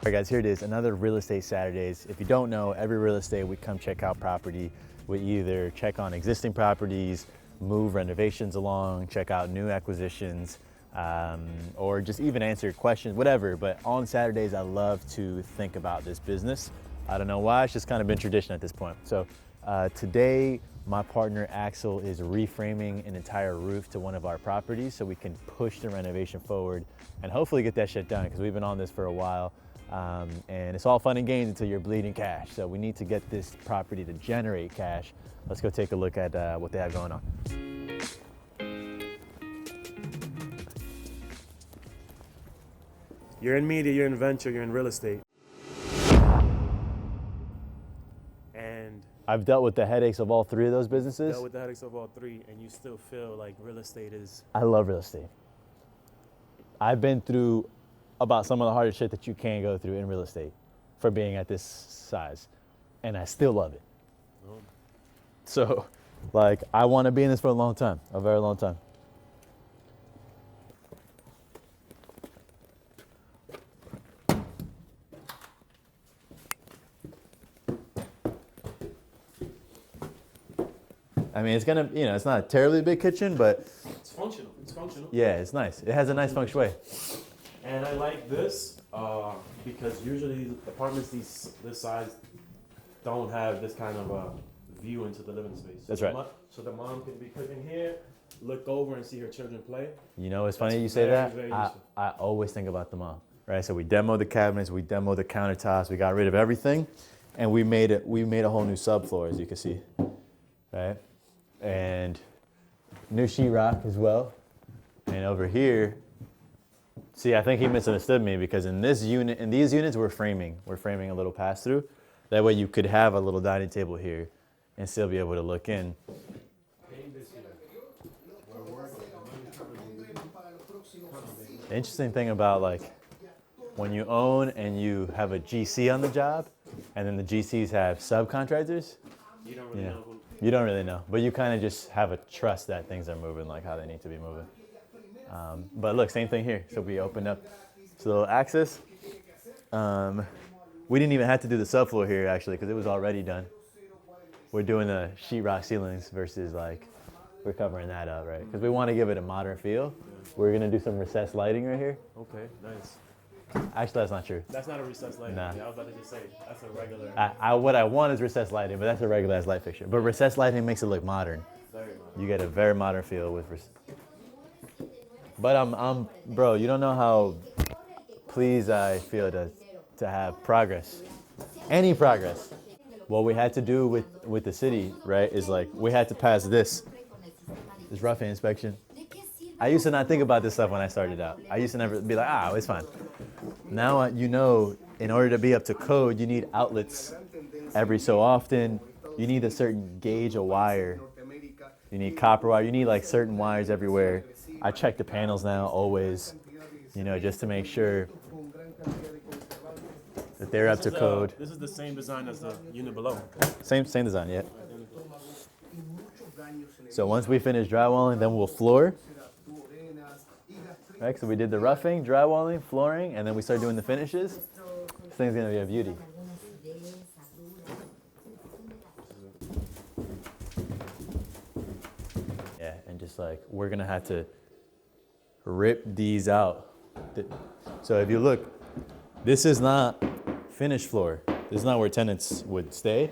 All right guys, here it is, another Real Estate Saturdays. If you don't know, every real estate we come check out property. We either check on existing properties, move renovations along, check out new acquisitions, or just even answer questions, whatever. But on Saturdays, I love to think about this business. I don't know why, it's just kind of been tradition at this point. So today, my partner Axel is reframing an entire roof to one of our properties so we can push the renovation forward and hopefully get that shit done, because we've been on this for a while. And it's all fun and games until you're bleeding cash. So we need to get this property to generate cash. Let's go take a look at what they have going on. You're in media, you're in venture, you're in real estate. And I've dealt with the headaches of all three of those businesses. dealt with the headaches of all three, and you still feel like real estate is... I love real estate. I've been through about some of the hardest shit that you can go through in real estate for being at this size, and I still love it. So, like, I want to be in this for a long time, a very long time. I mean, it's gonna, you know, it's not a terribly big kitchen, but It's functional, it's functional. yeah, it's nice. It has a nice feng shui. And I like this because usually apartments this size don't have this kind of view into the living space. That's right. So the mom can be cooking here, look over and see her children play. You know, it's funny you say very, that. very I useful. always think about the mom, right? So we demoed the cabinets, we demoed the countertops, we got rid of everything, and we made a whole new subfloor, as you can see, right? And new sheetrock as well. And over here, see, I think he misunderstood me, because in these units, we're framing a little pass through. That way you could have a little dining table here and still be able to look in. The interesting thing about, like, when you own and you have a GC on the job, and then the GCs have subcontractors, You don't really know who... you don't really know, but you kind of just have a trust that things are moving like how they need to be moving. But look, same thing here. So we opened up this little access. We didn't even have to do the subfloor here, actually, because it was already done. We're doing the sheetrock ceilings versus, like, we're covering that up, right? Because we want to give it a modern feel. We're going to do some recessed lighting right here. Okay, nice. Actually, that's not true. That's not a recessed light. Nah. Yeah, I was about to just say, that's a regular... What I want is recessed lighting, but that's a regular ass light fixture. But recessed lighting makes it look modern. Very modern. You get a very modern feel with But bro, you don't know how pleased I feel to have progress. Any progress. What we had to do with the city, right, is like, we had to pass this roughing inspection. I used to not think about this stuff when I started out. I used to never be like, it's fine. Now, you know, in order to be up to code, you need outlets every so often. You need a certain gauge of wire. You need copper wire. You need, like, certain wires everywhere. I check the panels now always, you know, just to make sure that they're up to code. This is the same design as the unit below. Same design, yeah. So once we finish drywalling, then we'll floor. Right, so we did the roughing, drywalling, flooring, and then we start doing the finishes. This thing's gonna be a beauty. Yeah, and just like, we're gonna have to rip these out. So if you look, this is not finished floor. This is not where tenants would stay.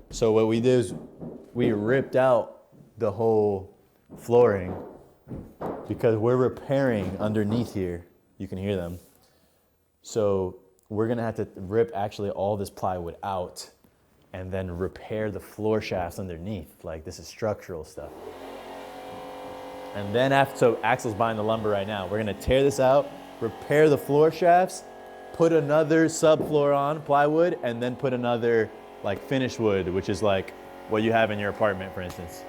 So what we did is we ripped out the whole flooring, because we're repairing underneath here. You can hear them. So we're gonna have to rip actually all this plywood out and then repair the floor shafts underneath. Like, this is structural stuff. And then so Axel's buying the lumber right now. We're gonna tear this out, repair the floor shafts, put another subfloor on, plywood, and then put another, like, finished wood, which is like what you have in your apartment, for instance.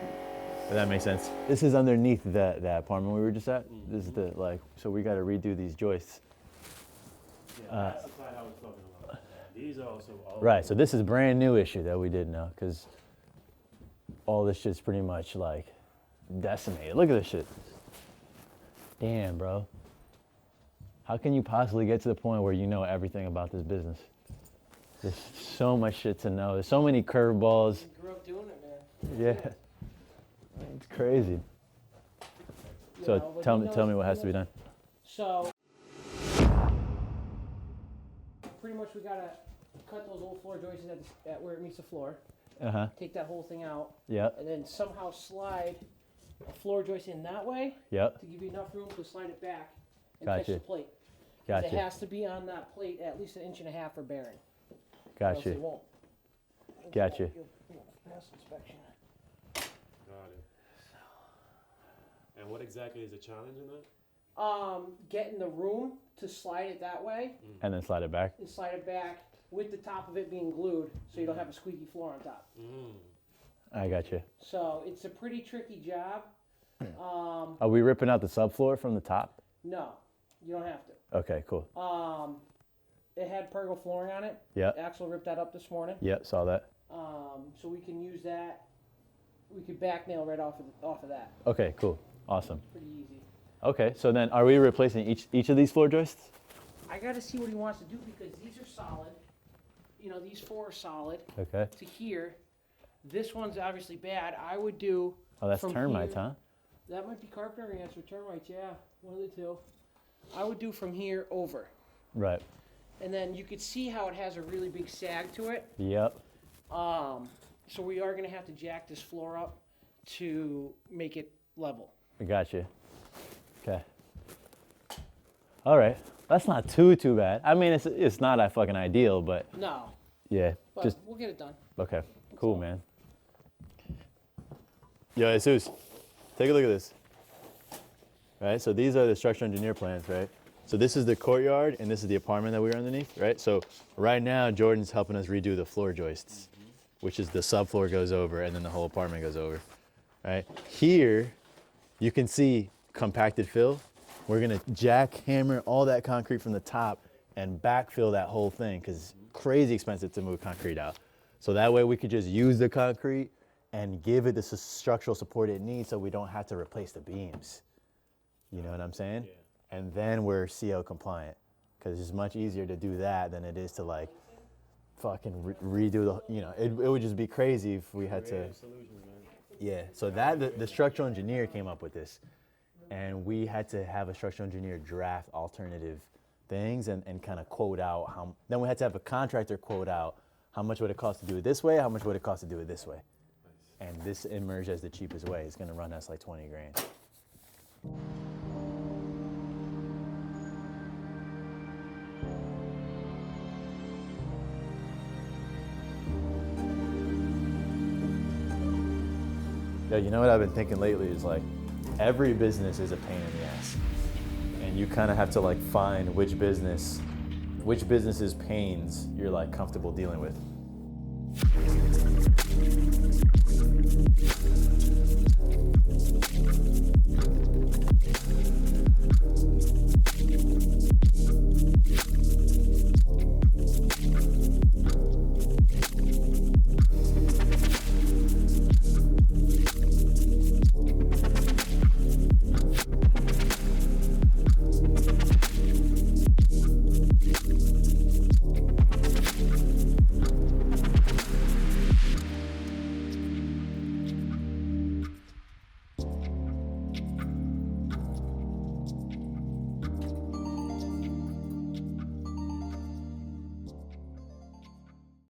If that makes sense. This is underneath that apartment we were just at. This is the, like, so we got to redo these joists. Yeah, that's the side I was talking about. These are also all... Right, so this is a brand new issue that we didn't know, because all this shit's pretty much, like, decimated. Look at this shit. Damn, bro. How can you possibly get to the point where you know everything about this business? There's so much shit to know. There's so many curveballs. You grew up doing it, man. Yeah. It's crazy. You So know, but tell he me knows- what has to be done. So, pretty much we gotta cut those old floor joists at where it meets the floor. Uh-huh. Take that whole thing out, Yep. and then somehow slide a floor joist in that way Yep. to give you enough room to slide it back and catch Gotcha. the plate. 'Cause It Gotcha. has to be on that plate at least 1.5 inches for bearing. Or else Gotcha. it won't. Gotcha. You'll pass inspection. Got it. And what exactly is the challenge in that? Getting the room to slide it that way And then slide it back. and slide it back with the top of it being glued so you don't have a squeaky floor on top. I got you. So it's a pretty tricky job. Are we ripping out the subfloor from the top? No, you don't have to. Okay, cool. It had pergo flooring on it. Yep. Axel ripped that up this morning. Yep, saw that. So we can use that. We could back nail right off of that. Okay, cool. Awesome. Pretty easy. Okay, so then are we replacing each of these floor joists? I got to see what he wants to do because these are solid. You know, these 4 are solid Okay. to here. This one's obviously bad. I would do. Oh, that's from termites, here- huh? That might be carpenter ants or termites. Yeah, one of the two. I would do from here over. Right. And then you could see how it has a really big sag to it. Yep. So we are gonna have to jack this floor up to make it level. I got you. Okay. All right. That's not too bad. I mean, it's not that fucking ideal, but No, yeah, but just we'll get it done. okay. Cool, man. Yo, Jesus, take a look at this. Right. So these are the structural engineer plans, right? So this is the courtyard, and this is the apartment that we're underneath, right? So right now, Jordan's helping us redo the floor joists, which is the subfloor goes over, and then the whole apartment goes over, right? Here, you can see compacted fill. We're gonna jackhammer all that concrete from the top and backfill that whole thing because it's crazy expensive to move concrete out. So that way we could just use the concrete and give it the structural support it needs so we don't have to replace the beams. You know what I'm saying? Yeah. And then we're CO compliant because it's much easier to do that than it is to like fucking redo the, you know, it would just be crazy if we had to. Creative solutions, man. Yeah, so that the structural engineer came up with this, and we had to have a structural engineer draft alternative things and kind of quote out how. Then we had to have a contractor quote out how much would it cost to do it this way, how much would it cost to do it this way, and this emerged as the cheapest way. It's gonna run us like 20 grand. Yeah, you know what I've been thinking lately is like every business is a pain in the ass. And you kind of have to like find which business's pains you're like comfortable dealing with.